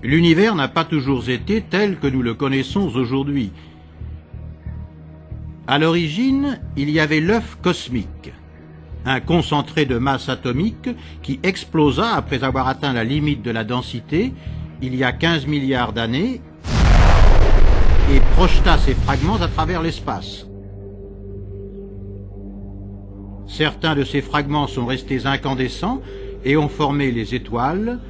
L'univers n'a pas toujours été tel que nous le connaissons aujourd'hui. À l'origine, il y avait l'œuf cosmique, un concentré de masse atomique qui explosa après avoir atteint la limite de la densité il y a 15 milliards d'années et projeta ses fragments à travers l'espace. Certains de ces fragments sont restés incandescents et ont formé les étoiles,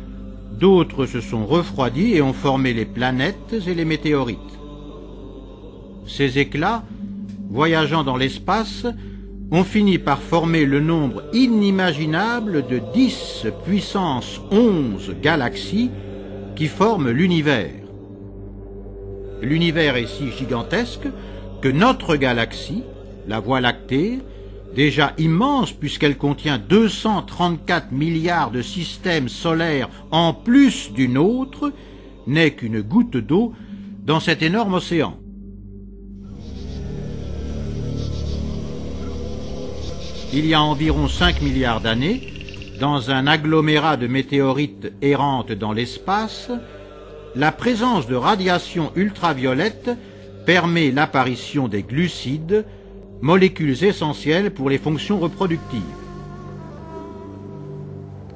d'autres se sont refroidis et ont formé les planètes et les météorites. Ces éclats, voyageant dans l'espace, ont fini par former le nombre inimaginable de 10 puissance 11 galaxies qui forment l'univers. L'univers est si gigantesque que notre galaxie, la Voie lactée, déjà immense puisqu'elle contient 234 milliards de systèmes solaires en plus d'une autre, n'est qu'une goutte d'eau dans cet énorme océan. Il y a environ 5 milliards d'années, dans un agglomérat de météorites errantes dans l'espace, la présence de radiations ultraviolettes permet l'apparition des glucides, molécules essentielles pour les fonctions reproductives.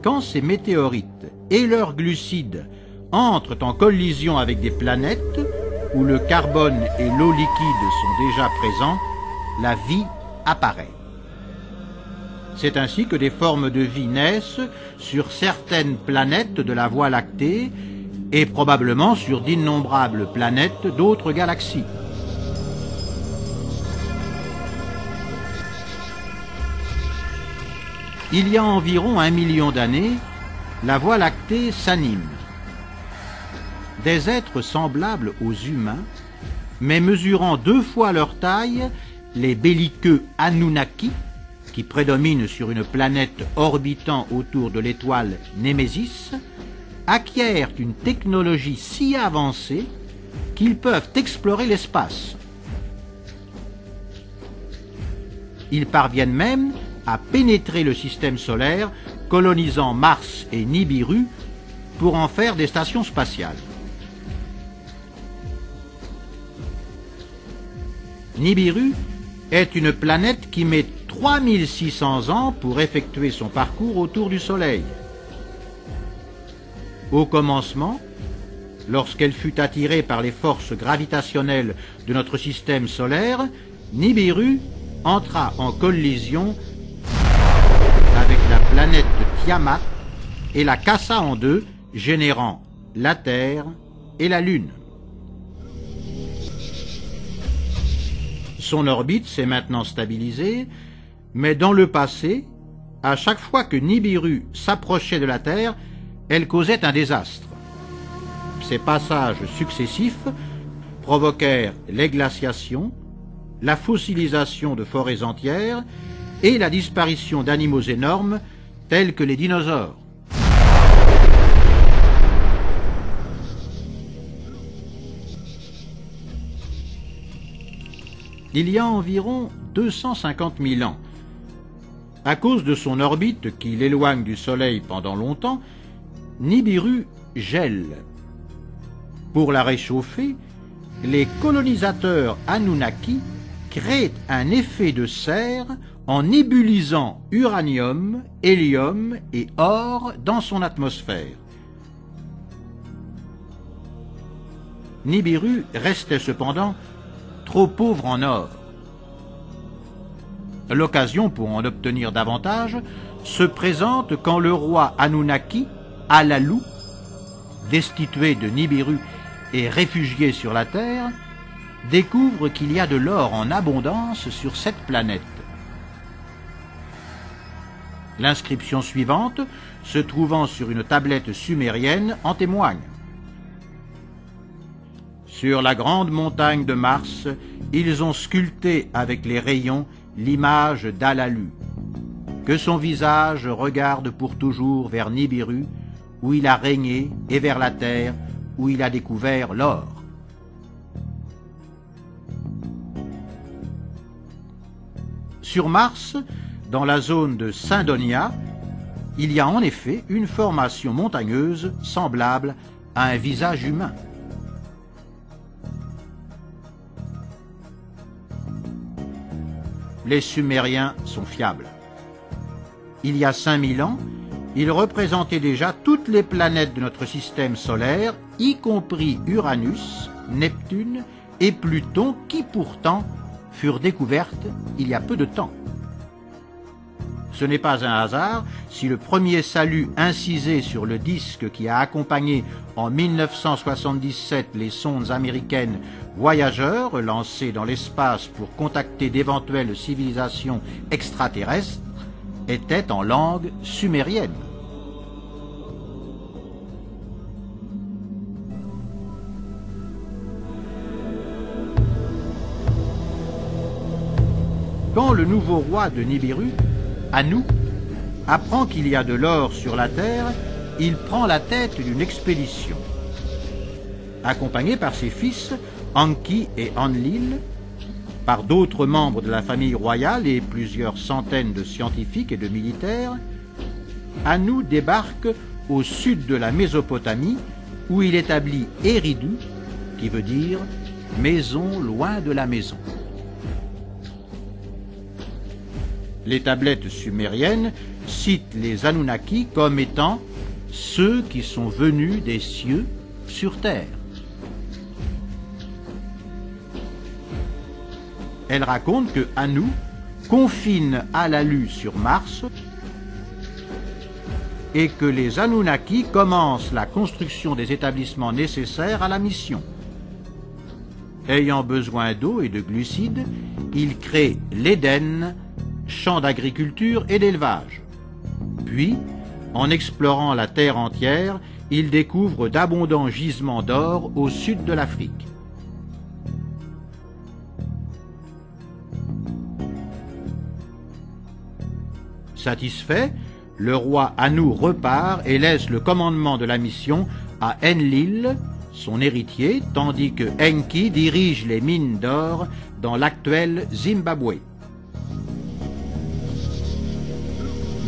Quand ces météorites et leurs glucides entrent en collision avec des planètes où le carbone et l'eau liquide sont déjà présents, la vie apparaît. C'est ainsi que des formes de vie naissent sur certaines planètes de la Voie lactée et probablement sur d'innombrables planètes d'autres galaxies. Il y a environ 1 million d'années, la Voie lactée s'anime. Des êtres semblables aux humains, mais mesurant 2 fois leur taille, les belliqueux Anunnaki, qui prédominent sur une planète orbitant autour de l'étoile Némésis, acquièrent une technologie si avancée qu'ils peuvent explorer l'espace. Ils parviennent même à pénétrer le système solaire, colonisant Mars et Nibiru pour en faire des stations spatiales. Nibiru est une planète qui met 3600 ans pour effectuer son parcours autour du Soleil. Au commencement, lorsqu'elle fut attirée par les forces gravitationnelles de notre système solaire, Nibiru entra en collision avec la planète Tiamat et la cassa en deux, générant la Terre et la Lune. Son orbite s'est maintenant stabilisée, mais dans le passé, à chaque fois que Nibiru s'approchait de la Terre, elle causait un désastre. Ces passages successifs provoquèrent les glaciations, la fossilisation de forêts entières et la disparition d'animaux énormes tels que les dinosaures. Il y a environ 250 000 ans, à cause de son orbite qui l'éloigne du Soleil pendant longtemps, Nibiru gèle. Pour la réchauffer, les colonisateurs Anunnaki créent un effet de serre en ébulisant uranium, hélium et or dans son atmosphère. Nibiru restait cependant trop pauvre en or. L'occasion pour en obtenir davantage se présente quand le roi Anunnaki, Alalu, destitué de Nibiru et réfugié sur la Terre, découvre qu'il y a de l'or en abondance sur cette planète. L'inscription suivante, se trouvant sur une tablette sumérienne, en témoigne. Sur la grande montagne de Mars, ils ont sculpté avec les rayons l'image d'Alalu. Que son visage regarde pour toujours vers Nibiru, où il a régné, et vers la terre, où il a découvert l'or. Sur Mars, dans la zone de Cydonia, il y a en effet une formation montagneuse semblable a un visage humain. Les Sumériens sont fiables. Il y a 5000 ans, ils représentaient déjà toutes les planètes de notre système solaire, y compris Uranus, Neptune et Pluton, qui pourtant furent découvertes il y a peu de temps. Ce n'est pas un hasard si le premier salut incisé sur le disque qui a accompagné en 1977 les sondes américaines Voyageur lancées dans l'espace pour contacter d'éventuelles civilisations extraterrestres était en langue sumérienne. Quand le nouveau roi de Nibiru, Anu, apprend qu'il y a de l'or sur la terre, il prend la tête d'une expédition. Accompagné par ses fils, Enki et Enlil, par d'autres membres de la famille royale et plusieurs centaines de scientifiques et de militaires, Anu débarque au sud de la Mésopotamie, où il établit Eridu, qui veut dire « maison loin de la maison ». Les tablettes sumériennes citent les Anunnaki comme étant ceux qui sont venus des cieux sur terre. Elles racontent que Anu confine Alalu sur Mars et que les Anunnaki commencent la construction des établissements nécessaires à la mission. Ayant besoin d'eau et de glucides, ils créent l'Éden, champ d'agriculture et d'élevage. Puis, en explorant la terre entière, ils découvrent d'abondants gisements d'or au sud de l'Afrique. Satisfait, le roi Anu repart et laisse le commandement de la mission à Enlil, son héritier, tandis que Enki dirige les mines d'or dans l'actuel Zimbabwe.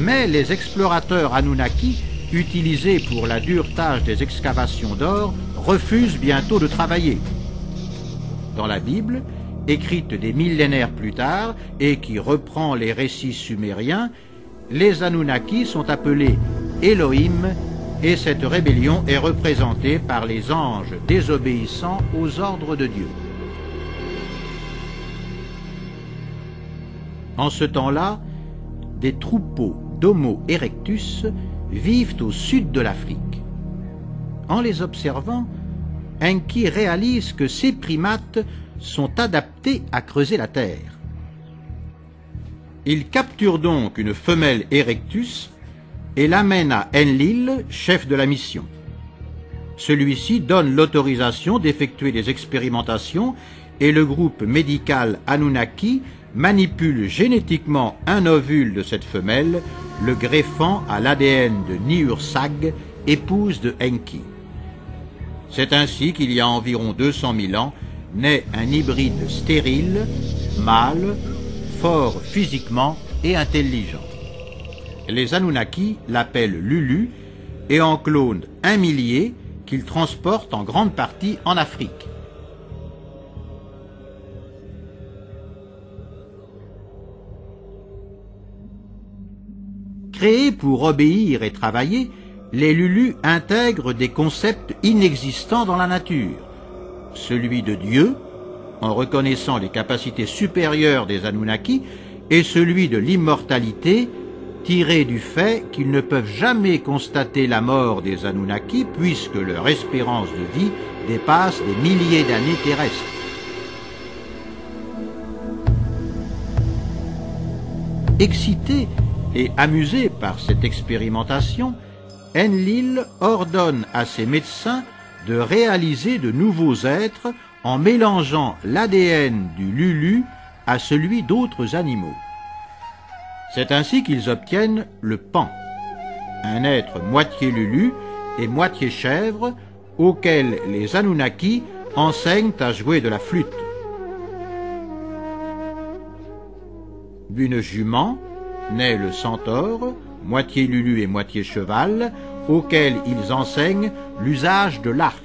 Mais les explorateurs Anunnaki, utilisés pour la dure tâche des excavations d'or, refusent bientôt de travailler. Dans la Bible, écrite des millénaires plus tard et qui reprend les récits sumériens, les Anunnaki sont appelés Elohim et cette rébellion est représentée par les anges désobéissant aux ordres de Dieu. En ce temps-là, des troupeaux d'Homo erectus vivent au sud de l'Afrique. En les observant, Enki réalise que ces primates sont adaptés à creuser la terre. Il capture donc une femelle erectus et l'amène à Enlil, chef de la mission. Celui-ci donne l'autorisation d'effectuer des expérimentations et le groupe médical Anunnaki manipule génétiquement un ovule de cette femelle, le greffant à l'ADN de Niursag, épouse de Enki. C'est ainsi qu'il y a environ 200 000 ans naît un hybride stérile, mâle, fort physiquement et intelligent. Les Anunnaki l'appellent Lulu et en clonent 1 millier qu'ils transportent en grande partie en Afrique. Créés pour obéir et travailler, les Lulus intègrent des concepts inexistants dans la nature. Celui de Dieu, en reconnaissant les capacités supérieures des Anunnaki, et celui de l'immortalité, tiré du fait qu'ils ne peuvent jamais constater la mort des Anunnaki puisque leur espérance de vie dépasse des milliers d'années terrestres. Excité et amusé par cette expérimentation, Enlil ordonne à ses médecins de réaliser de nouveaux êtres en mélangeant l'ADN du Lulu à celui d'autres animaux. C'est ainsi qu'ils obtiennent le Pan, un être moitié Lulu et moitié chèvre auquel les Anunnaki enseignent à jouer de la flûte. D'une jument naît le centaure, moitié Lulu et moitié cheval, auxquels ils enseignent l'usage de l'arc.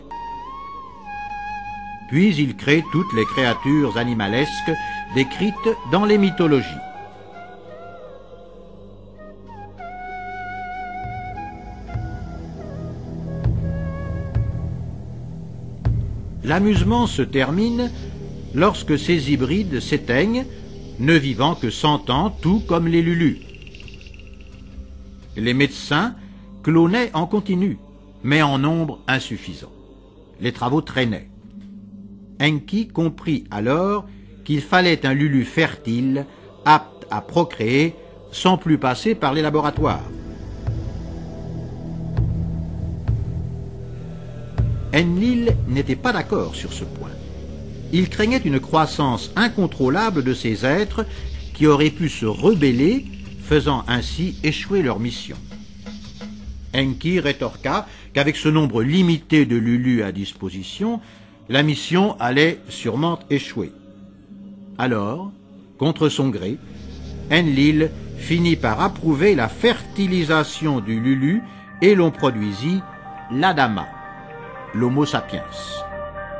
Puis ils créent toutes les créatures animalesques décrites dans les mythologies. L'amusement se termine lorsque ces hybrides s'éteignent, ne vivant que 100 ans, tout comme les Lulus. Les médecins clonaient en continu, mais en nombre insuffisant. Les travaux traînaient. Enki comprit alors qu'il fallait un Lulu fertile, apte à procréer, sans plus passer par les laboratoires. Enlil n'était pas d'accord sur ce point. Il craignait une croissance incontrôlable de ces êtres qui auraient pu se rebeller, faisant ainsi échouer leur mission. Enki rétorqua qu'avec ce nombre limité de Lulus à disposition, la mission allait sûrement échouer. Alors, contre son gré, Enlil finit par approuver la fertilisation du Lulu et l'on produisit l'Adama, l'Homo sapiens,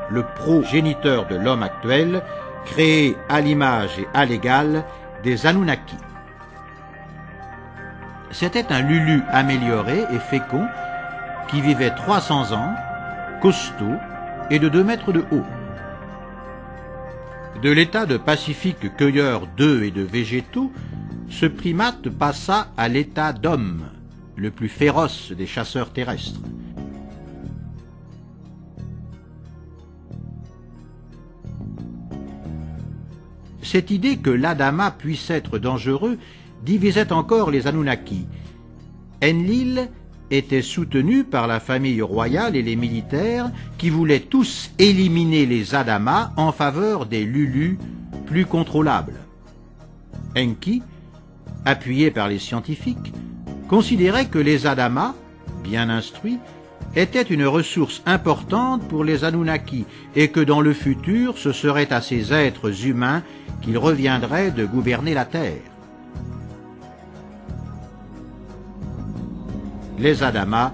le progéniteur de l'homme actuel, créé à l'image et à l'égal des Anunnaki. C'était un Lulu amélioré et fécond qui vivait 300 ans, costaud et de 2 mètres de haut. De l'état de pacifique cueilleur d'œufs et de végétaux, ce primate passa à l'état d'homme, le plus féroce des chasseurs terrestres. Cette idée que l'Adama puisse être dangereux divisait encore les Anunnaki. Enlil était soutenu par la famille royale et les militaires qui voulaient tous éliminer les Adamas en faveur des Lulus plus contrôlables. Enki, appuyé par les scientifiques, considérait que les Adamas, bien instruits, étaient une ressource importante pour les Anunnaki et que dans le futur, ce serait à ces êtres humains qu'il reviendrait de gouverner la Terre. Les Adamas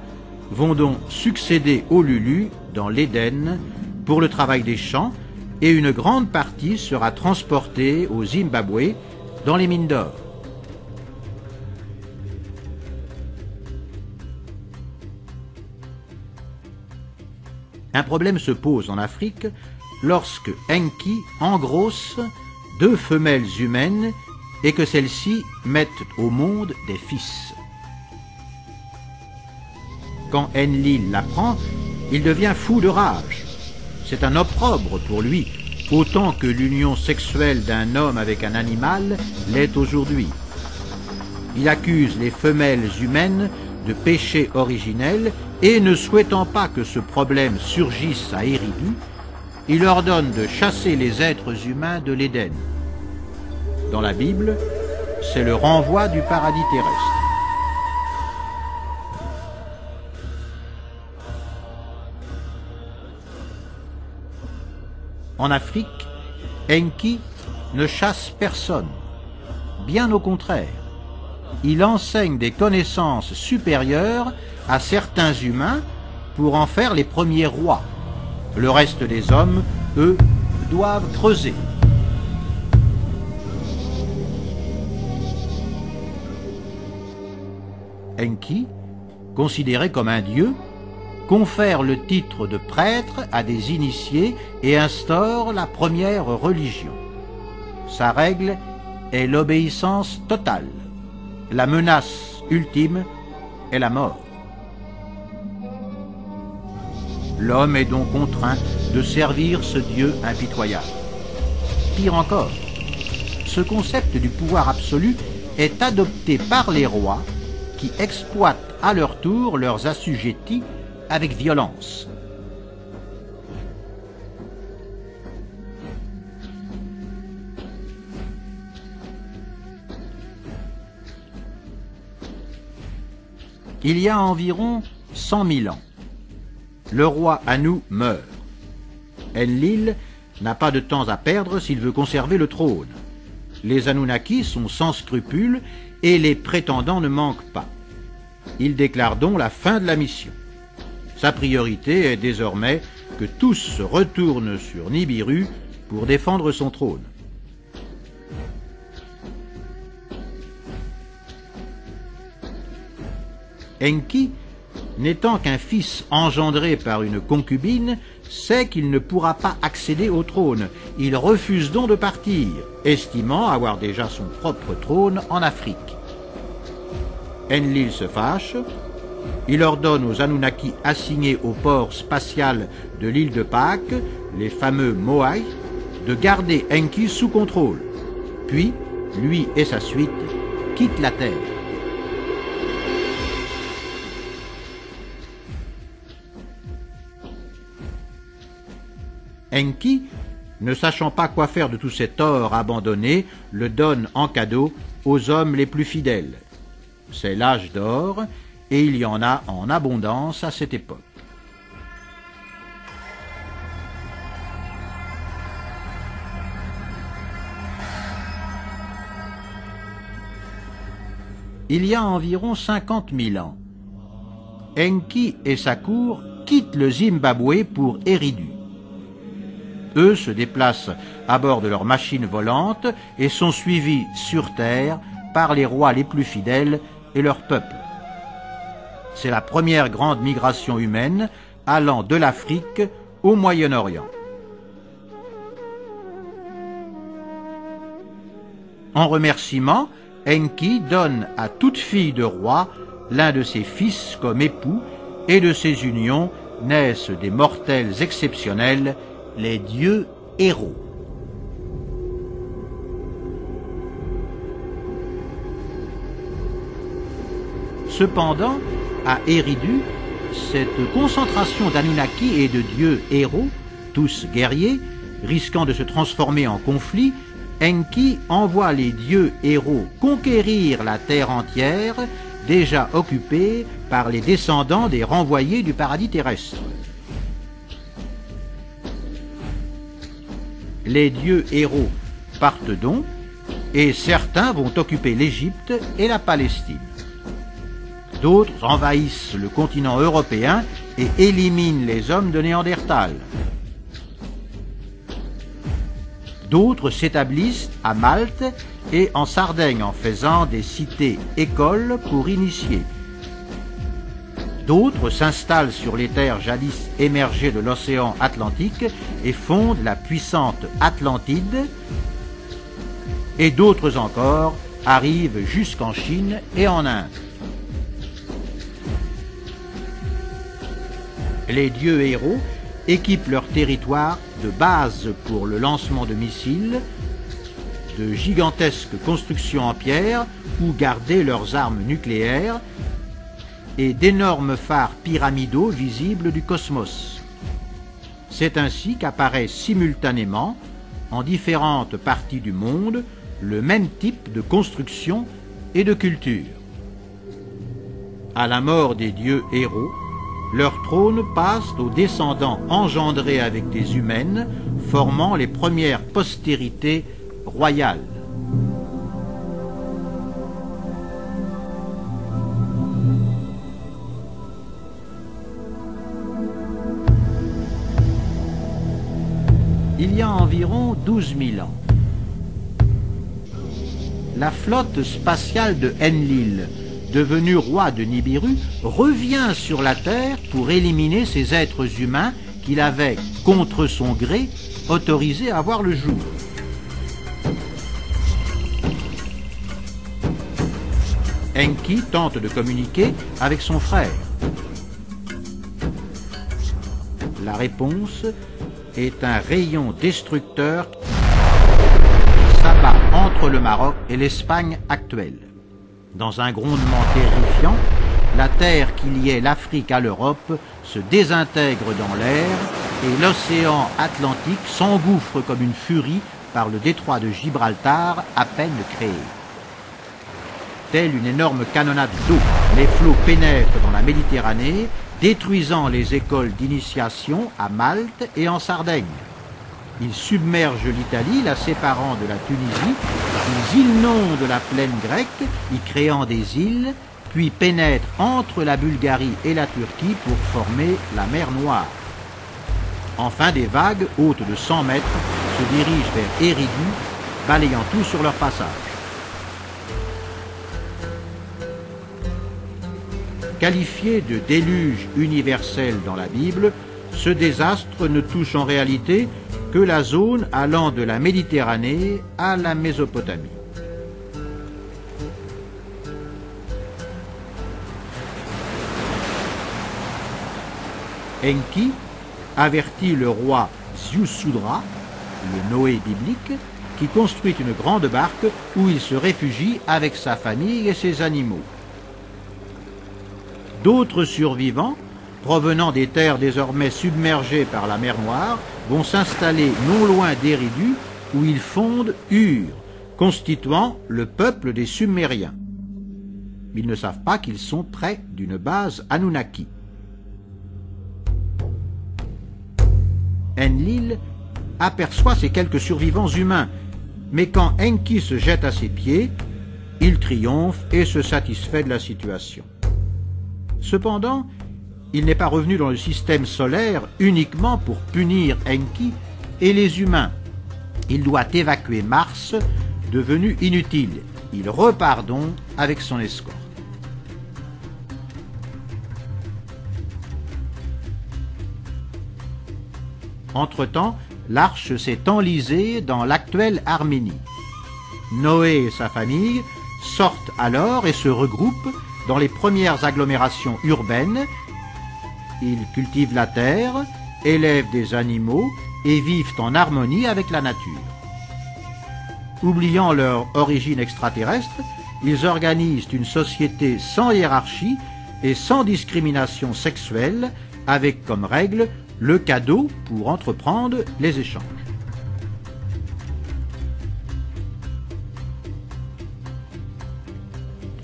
vont donc succéder aux Lulus dans l'Éden pour le travail des champs et une grande partie sera transportée au Zimbabwe dans les mines d'or. Un problème se pose en Afrique lorsque Enki engrosse 2 femelles humaines et que celles-ci mettent au monde des fils. Quand Enlil l'apprend, il devient fou de rage. C'est un opprobre pour lui, autant que l'union sexuelle d'un homme avec un animal l'est aujourd'hui. Il accuse les femelles humaines de péché originel et, ne souhaitant pas que ce problème surgisse à Eridu, il ordonne de chasser les êtres humains de l'Éden. Dans la Bible, c'est le renvoi du paradis terrestre. En Afrique, Enki ne chasse personne. Bien au contraire, il enseigne des connaissances supérieures à certains humains pour en faire les premiers rois. Le reste des hommes, eux, doivent creuser. Enki, considéré comme un dieu, confère le titre de prêtre à des initiés et instaure la première religion. Sa règle est l'obéissance totale. La menace ultime est la mort. L'homme est donc contraint de servir ce Dieu impitoyable. Pire encore, ce concept du pouvoir absolu est adopté par les rois qui exploitent à leur tour leurs assujettis avec violence. Il y a environ 100 000 ans, le roi Anu meurt. Enlil n'a pas de temps à perdre s'il veut conserver le trône. Les Anunnaki sont sans scrupules et les prétendants ne manquent pas. Il déclare donc la fin de la mission. Sa priorité est désormais que tous se retournent sur Nibiru pour défendre son trône. Enki, n'étant qu'un fils engendré par une concubine, sait qu'il ne pourra pas accéder au trône. Il refuse donc de partir, estimant avoir déjà son propre trône en Afrique. Enlil se fâche. Il ordonne aux Anunnaki assignés au port spatial de l'île de Pâques, les fameux Moai, de garder Enki sous contrôle. Puis, lui et sa suite quittent la Terre. Enki, ne sachant pas quoi faire de tout cet or abandonné, le donne en cadeau aux hommes les plus fidèles. C'est l'âge d'or, et il y en a en abondance à cette époque. Il y a environ 50 000 ans, Enki et sa cour quittent le Zimbabwe pour Eridu. Eux se déplacent à bord de leurs machines volantes et sont suivis sur Terre par les rois les plus fidèles et leur peuple. C'est la première grande migration humaine allant de l'Afrique au Moyen-Orient. En remerciement, Enki donne à toute fille de roi l'un de ses fils comme époux, et de ces unions naissent des mortels exceptionnels, les dieux héros. Cependant, à Eridu, cette concentration d'Anunnaki et de dieux héros, tous guerriers, risquant de se transformer en conflit, Enki envoie les dieux héros conquérir la terre entière, déjà occupée par les descendants des renvoyés du paradis terrestre. Les dieux héros partent donc, et certains vont occuper l'Égypte et la Palestine. D'autres envahissent le continent européen et éliminent les hommes de Néandertal. D'autres s'établissent à Malte et en Sardaigne en faisant des cités-écoles pour initier. D'autres s'installent sur les terres jadis émergées de l'océan Atlantique et fondent la puissante Atlantide. Et d'autres encore arrivent jusqu'en Chine et en Inde. Les dieux héros équipent leur territoire de bases pour le lancement de missiles, de gigantesques constructions en pierre où garder leurs armes nucléaires et d'énormes phares pyramidaux visibles du cosmos. C'est ainsi qu'apparaît simultanément, en différentes parties du monde, le même type de construction et de culture. À la mort des dieux héros, leur trône passe aux descendants engendrés avec des humaines, formant les premières postérités royales. Il y a environ 12 000 ans, la flotte spatiale de Enlil, devenu roi de Nibiru, revient sur la Terre pour éliminer ces êtres humains qu'il avait, contre son gré, autorisés à voir le jour. Enki tente de communiquer avec son frère. La réponse est un rayon destructeur qui s'abat entre le Maroc et l'Espagne actuelle. Dans un grondement terrifiant, la terre qui liait l'Afrique à l'Europe se désintègre dans l'air et l'océan Atlantique s'engouffre comme une furie par le détroit de Gibraltar à peine créé. Telle une énorme canonnade d'eau, les flots pénètrent dans la Méditerranée, détruisant les écoles d'initiation à Malte et en Sardaigne. Ils submergent l'Italie, la séparant de la Tunisie, ils inondent la plaine grecque, y créant des îles puis pénètre entre la Bulgarie et la Turquie pour former la mer Noire. Enfin, des vagues, hautes de 100 mètres, se dirigent vers Eridu, balayant tout sur leur passage. Qualifié de déluge universel dans la Bible, ce désastre ne touche en réalité que la zone allant de la Méditerranée à la Mésopotamie. Enki avertit le roi Ziusudra, le Noé biblique, qui construit une grande barque où il se réfugie avec sa famille et ses animaux. D'autres survivants, provenant des terres désormais submergées par la mer Noire, vont s'installer non loin d'Eridu, où ils fondent Ur, constituant le peuple des Sumériens. Ils ne savent pas qu'ils sont près d'une base Anunnaki. Enlil aperçoit ces quelques survivants humains, mais quand Enki se jette à ses pieds, il triomphe et se satisfait de la situation. Cependant, il n'est pas revenu dans le système solaire uniquement pour punir Enki et les humains. Il doit évacuer Mars, devenu inutile. Il repart donc avec son escorte. Entre-temps, l'arche s'est enlisée dans l'actuelle Arménie. Noé et sa famille sortent alors et se regroupent dans les premières agglomérations urbaines. Ils cultivent la terre, élèvent des animaux et vivent en harmonie avec la nature. Oubliant leur origine extraterrestre, ils organisent une société sans hiérarchie et sans discrimination sexuelle, avec comme règle le cadeau pour entreprendre les échanges.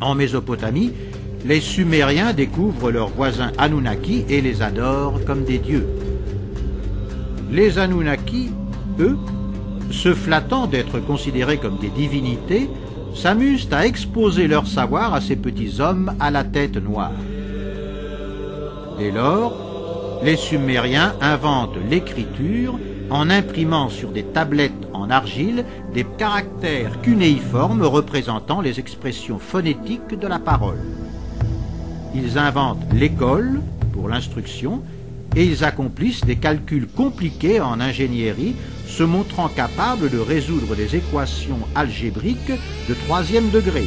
En Mésopotamie, les Sumériens découvrent leurs voisins Anunnaki et les adorent comme des dieux. Les Anunnaki, eux, se flattant d'être considérés comme des divinités, s'amusent à exposer leur savoir à ces petits hommes à la tête noire. Dès lors, les Sumériens inventent l'écriture en imprimant sur des tablettes en argile des caractères cunéiformes représentant les expressions phonétiques de la parole. Ils inventent l'école pour l'instruction et ils accomplissent des calculs compliqués en ingénierie, se montrant capables de résoudre des équations algébriques de 3e degré.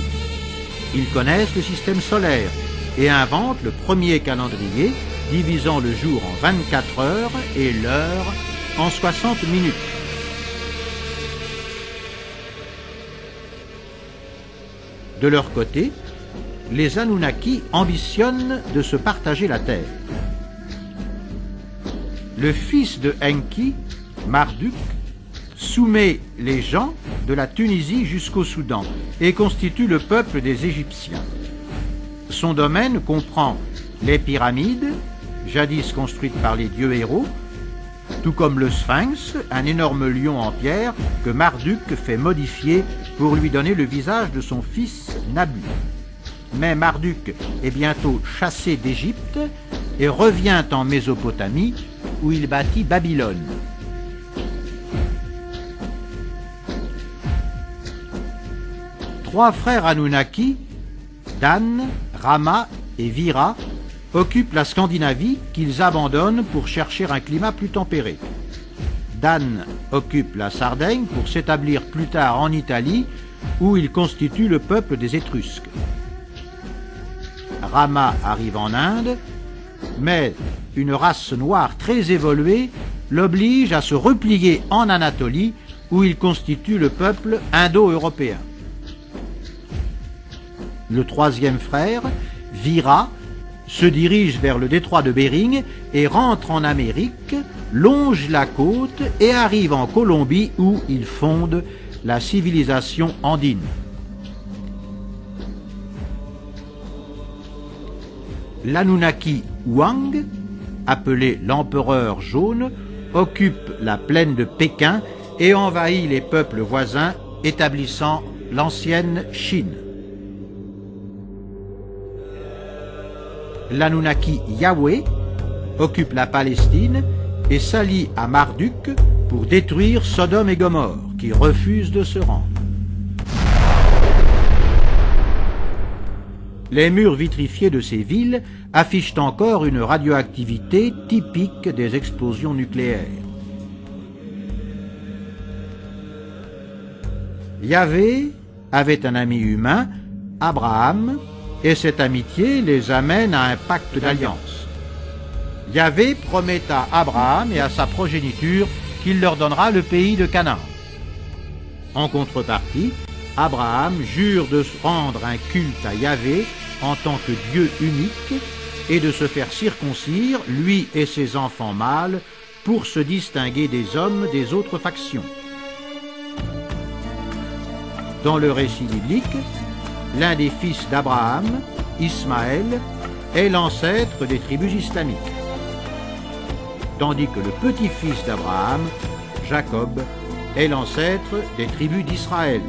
Ils connaissent le système solaire et inventent le premier calendrier, divisant le jour en 24 heures et l'heure en 60 minutes. De leur côté, les Anunnaki ambitionnent de se partager la terre. Le fils de Enki, Marduk, soumet les gens de la Tunisie jusqu'au Soudan et constitue le peuple des Égyptiens. Son domaine comprend les pyramides, jadis construites par les dieux héros, tout comme le Sphinx, un énorme lion en pierre que Marduk fait modifier pour lui donner le visage de son fils Nabu. Mais Marduk est bientôt chassé d'Égypte et revient en Mésopotamie où il bâtit Babylone. Trois frères Anunnaki, Dan, Rama et Vira, occupent la Scandinavie qu'ils abandonnent pour chercher un climat plus tempéré. Dan occupe la Sardaigne pour s'établir plus tard en Italie où il constitue le peuple des Étrusques. Rama arrive en Inde, mais une race noire très évoluée l'oblige à se replier en Anatolie où il constitue le peuple indo-européen. Le troisième frère, Vira, se dirige vers le détroit de Bering et rentre en Amérique, longe la côte et arrive en Colombie où il fonde la civilisation andine. L'Anunnaki Huang, appelé l'empereur jaune, occupe la plaine de Pékin et envahit les peuples voisins, établissant l'ancienne Chine. l'Anunnaki Yahweh occupe la Palestine et s'allie à Marduk pour détruire Sodome et Gomorrhe, qui refusent de se rendre. Les murs vitrifiés de ces villes affichent encore une radioactivité typique des explosions nucléaires. Yahvé avait un ami humain, Abraham, et cette amitié les amène à un pacte d'alliance. Yahvé promet à Abraham et à sa progéniture qu'il leur donnera le pays de Canaan. En contrepartie, Abraham jure de rendre un culte à Yahvé en tant que Dieu unique et de se faire circoncire, lui et ses enfants mâles, pour se distinguer des hommes des autres factions. Dans le récit biblique, l'un des fils d'Abraham, Ismaël, est l'ancêtre des tribus islamiques, tandis que le petit-fils d'Abraham, Jacob, est l'ancêtre des tribus d'Israël.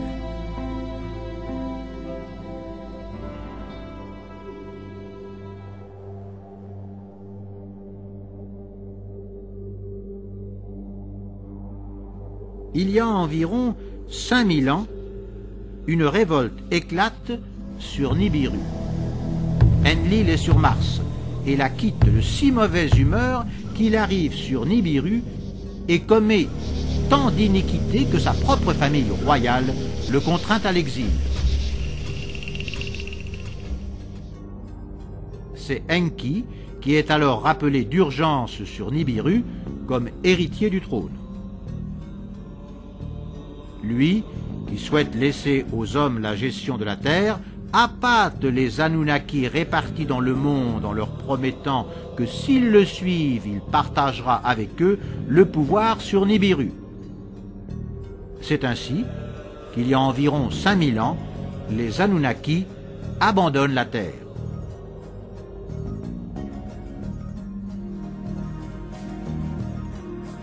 Il y a environ 5000 ans, une révolte éclate sur Nibiru. Enlil est sur Mars et la quitte de si mauvaise humeur qu'il arrive sur Nibiru et commet tant d'iniquités que sa propre famille royale le contraint à l'exil. C'est Enki qui est alors rappelé d'urgence sur Nibiru comme héritier du trône. Lui, qui souhaite laisser aux hommes la gestion de la terre, appâte les Anunnaki répartis dans le monde en leur promettant que s'ils le suivent, il partagera avec eux le pouvoir sur Nibiru. C'est ainsi qu'il y a environ 5000 ans, les Anunnaki abandonnent la terre.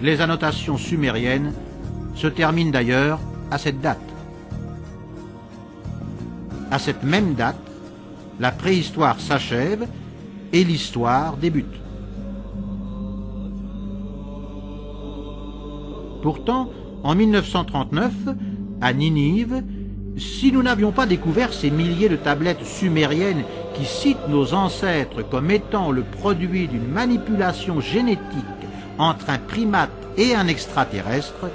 Les annotations sumériennes se terminent d'ailleurs à cette date. À cette même date, la préhistoire s'achève et l'histoire débute. Pourtant, en 1939, à Ninive, si nous n'avions pas découvert ces milliers de tablettes sumériennes qui citent nos ancêtres comme étant le produit d'une manipulation génétique entre un primate et un extraterrestre,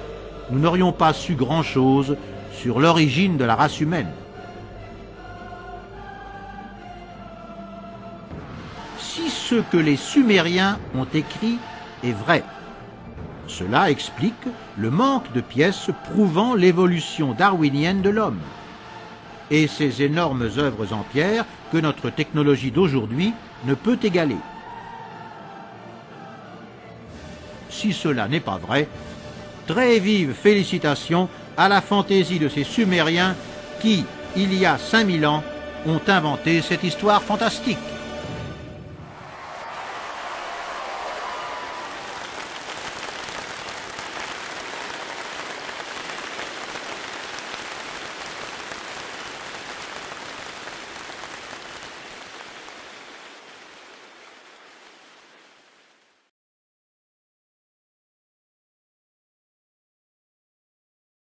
nous n'aurions pas su grand-chose sur l'origine de la race humaine. Si ce que les Sumériens ont écrit est vrai, cela explique le manque de pièces prouvant l'évolution darwinienne de l'homme et ces énormes œuvres en pierre que notre technologie d'aujourd'hui ne peut égaler. Si cela n'est pas vrai, très vive félicitations à la fantaisie de ces Sumériens qui, il y a 5000 ans, ont inventé cette histoire fantastique.